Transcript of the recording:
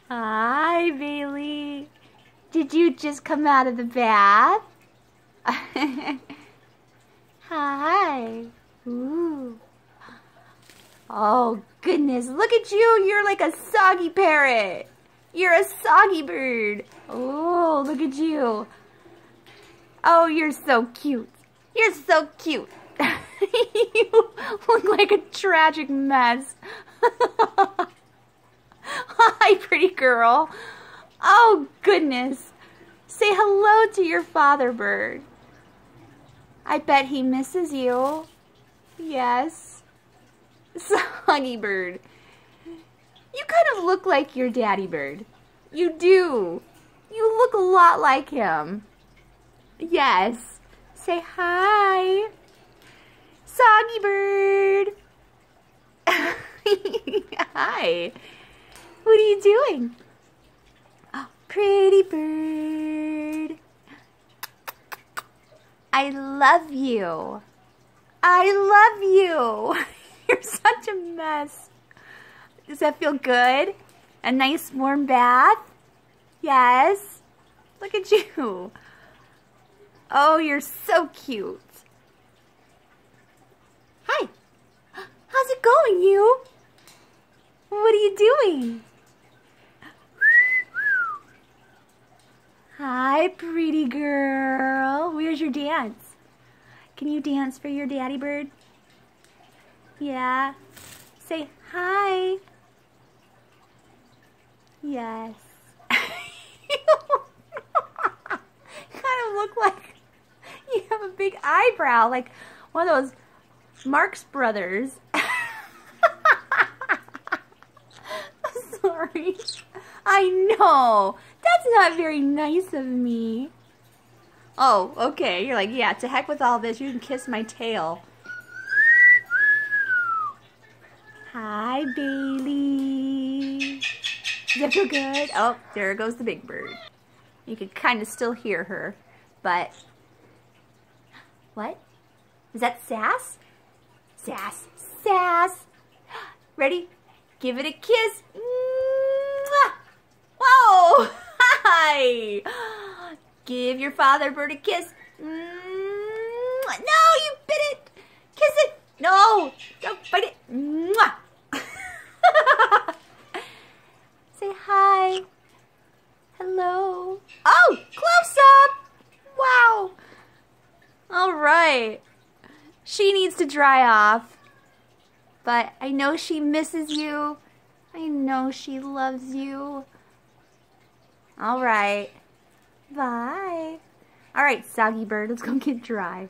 Hi, Bailey. Did you just come out of the bath? Hi. Ooh. Oh, goodness. Look at you. You're like a soggy parrot. You're a soggy bird. Oh, look at you. Oh, you're so cute. You're so cute. You look like a tragic mess. Hi, pretty girl. Oh, goodness. Say hello to your father bird. I bet he misses you. Yes. Soggy Bird. You kind of look like your daddy bird. You do. You look a lot like him. Yes. Say hi. Soggy Bird. Hi. What are you doing? Oh, pretty bird. I love you. I love you. You're such a mess. Does that feel good? A nice warm bath? Yes. Look at you. Oh, you're so cute. Hi. How's it going, you? What are you doing? Hi, pretty girl. Where's your dance? Can you dance for your daddy bird? Yeah. Say hi. Yes. You kind of look like you have a big eyebrow, like one of those Marx Brothers. Sorry. I know. That's not very nice of me. Oh, okay. You're like, yeah, to heck with all this. You can kiss my tail. Hi, Bailey. Does that feel good? Oh, there goes the big bird. You can kind of still hear her, but... What? Is that sass? Sass. Sass. Ready? Give it a kiss. Mwah! Whoa! Hi! Give your father bird a kiss. No, you bit it. Kiss it. No, don't bite it. Mwah! Say hi. Hello. Oh, close up. Wow. All right. She needs to dry off. But I know she misses you. I know she loves you. All right. Bye. All right, Soggy Bird, let's go get dry.